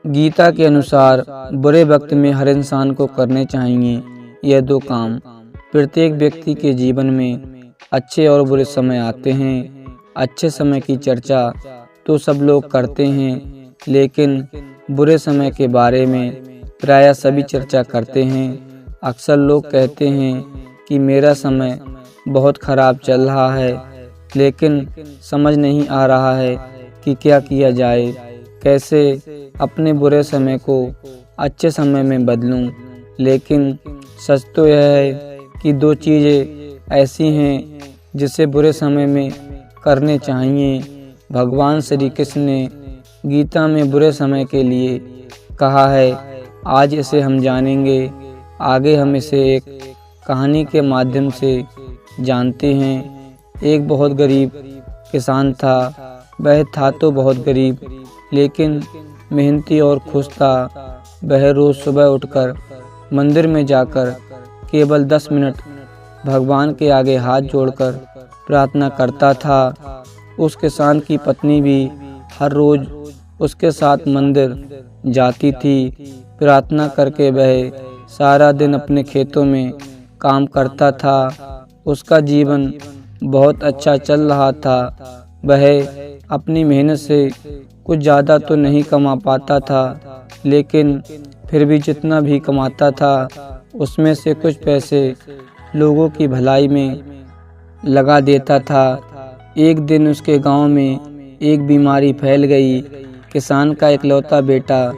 गीता के अनुसार बुरे वक्त में हर इंसान को करने चाहिए यह 2 काम। प्रत्येक व्यक्ति के जीवन में अच्छे और बुरे समय आते हैं। अच्छे समय की चर्चा तो सब लोग करते हैं, लेकिन बुरे समय के बारे में प्रायः सभी चर्चा करते हैं। अक्सर लोग कहते हैं कि मेरा समय बहुत खराब चल रहा है, लेकिन समझ नहीं आ रहा है कि क्या किया जाए, कैसे अपने बुरे समय को अच्छे समय में बदलूं। लेकिन सच तो यह है कि 2 चीज़ें ऐसी हैं जिसे बुरे समय में करने चाहिए। भगवान श्री कृष्ण ने गीता में बुरे समय के लिए कहा है। आज इसे हम जानेंगे। आगे हम इसे एक कहानी के माध्यम से जानते हैं। एक बहुत गरीब किसान था। वह था तो बहुत गरीब, लेकिन मेहनती और खुश था। वह रोज़ सुबह उठकर मंदिर में जाकर केवल 10 मिनट भगवान के आगे हाथ जोड़कर प्रार्थना करता था। उस किसान की पत्नी भी हर रोज़ उसके साथ मंदिर जाती थी। प्रार्थना करके वह सारा दिन अपने खेतों में काम करता था। उसका जीवन बहुत अच्छा चल रहा था। वह अपनी मेहनत से कुछ ज़्यादा तो नहीं कमा पाता था, लेकिन फिर भी जितना भी कमाता था उसमें से कुछ पैसे लोगों की भलाई में लगा देता था। एक दिन उसके गांव में एक बीमारी फैल गई। किसान का इकलौता बेटा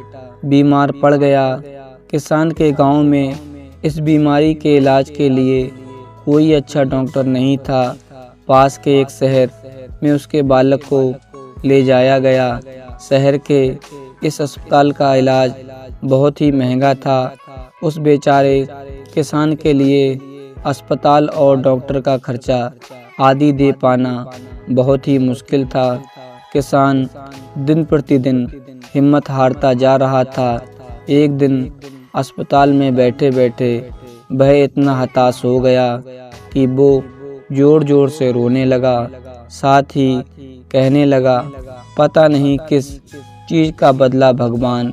बीमार पड़ गया। किसान के गांव में इस बीमारी के इलाज के लिए कोई अच्छा डॉक्टर नहीं था। पास के एक शहर में उसके बालक को ले जाया गया। शहर के इस अस्पताल का इलाज बहुत ही महंगा था। उस बेचारे किसान के लिए अस्पताल और डॉक्टर का खर्चा आदि दे पाना बहुत ही मुश्किल था। किसान दिन प्रतिदिन हिम्मत हारता जा रहा था। एक दिन अस्पताल में बैठे बैठे वह इतना हताश हो गया कि वो जोर जोर से रोने लगा। साथ ही कहने लगा, पता नहीं किस चीज़ का बदला भगवान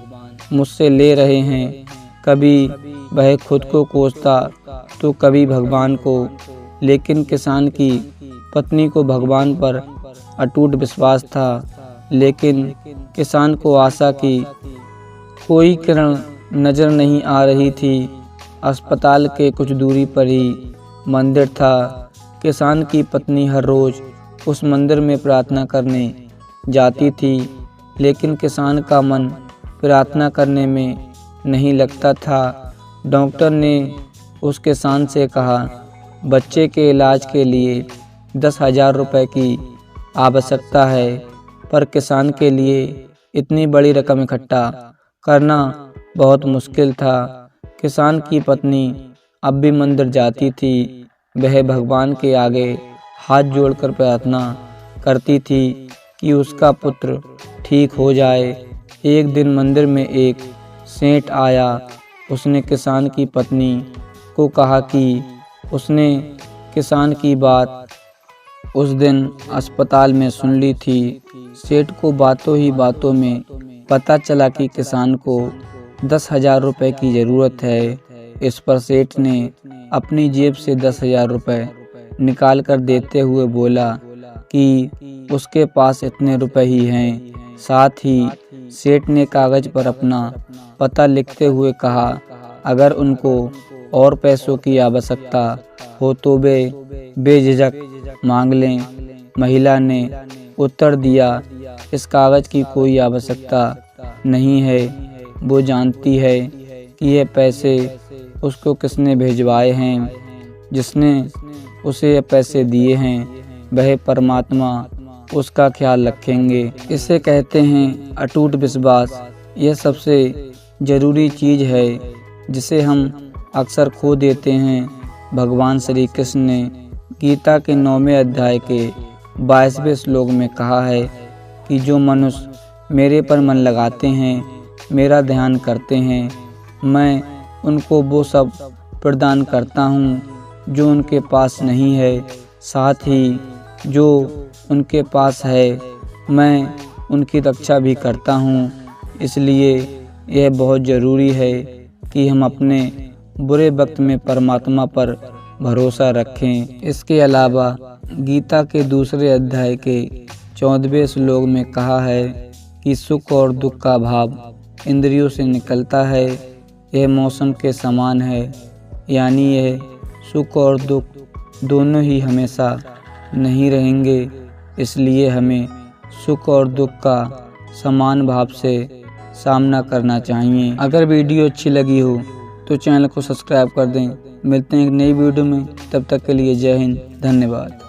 मुझसे ले रहे हैं। कभी वह खुद को कोसता तो कभी भगवान को, लेकिन किसान की पत्नी को भगवान पर अटूट विश्वास था। लेकिन किसान को आशा की कोई किरण नज़र नहीं आ रही थी। अस्पताल के कुछ दूरी पर ही मंदिर था। किसान की पत्नी हर रोज़ उस मंदिर में प्रार्थना करने जाती थी, लेकिन किसान का मन प्रार्थना करने में नहीं लगता था। डॉक्टर ने उस किसान से कहा, बच्चे के इलाज के लिए 10,000 रुपये की आवश्यकता है, पर किसान के लिए इतनी बड़ी रकम इकट्ठा करना बहुत मुश्किल था। किसान की पत्नी अब भी मंदिर जाती थी। वह भगवान के आगे हाथ जोड़कर प्रार्थना करती थी कि उसका पुत्र ठीक हो जाए। एक दिन मंदिर में एक सेठ आया। उसने किसान की पत्नी को कहा कि उसने किसान की बात उस दिन अस्पताल में सुन ली थी। सेठ को बातों ही बातों में पता चला कि किसान को 10,000 रुपये की ज़रूरत है। इस पर सेठ ने अपनी जेब से 10,000 रुपये निकाल कर देते हुए बोला कि उसके पास इतने रुपए ही हैं। साथ ही सेठ ने कागज़ पर अपना पता लिखते हुए कहा, अगर उनको और पैसों की आवश्यकता हो तो वे बेझिझक मांग लें। महिला ने उत्तर दिया, इस कागज़ की कोई आवश्यकता नहीं है। वो जानती है कि ये पैसे उसको किसने भिजवाए हैं। जिसने उसे ये पैसे दिए हैं वह परमात्मा उसका ख्याल रखेंगे। इसे कहते हैं अटूट विश्वास। यह सबसे ज़रूरी चीज़ है जिसे हम अक्सर खो देते हैं। भगवान श्री कृष्ण ने गीता के 9वें अध्याय के 22वें श्लोक में कहा है कि जो मनुष्य मेरे पर मन लगाते हैं, मेरा ध्यान करते हैं, मैं उनको वो सब प्रदान करता हूँ जो उनके पास नहीं है। साथ ही जो उनके पास है मैं उनकी रक्षा भी करता हूँ। इसलिए यह बहुत ज़रूरी है कि हम अपने बुरे वक्त में परमात्मा पर भरोसा रखें। इसके अलावा गीता के दूसरे अध्याय के 14वें श्लोक में कहा है कि सुख और दुख का भाव इंद्रियों से निकलता है, यह मौसम के समान है, यानी यह सुख और दुख दोनों ही हमेशा नहीं रहेंगे। इसलिए हमें सुख और दुख का समान भाव से सामना करना चाहिए। अगर वीडियो अच्छी लगी हो तो चैनल को सब्सक्राइब कर दें। मिलते हैं एक नई वीडियो में, तब तक के लिए जय हिंद, धन्यवाद।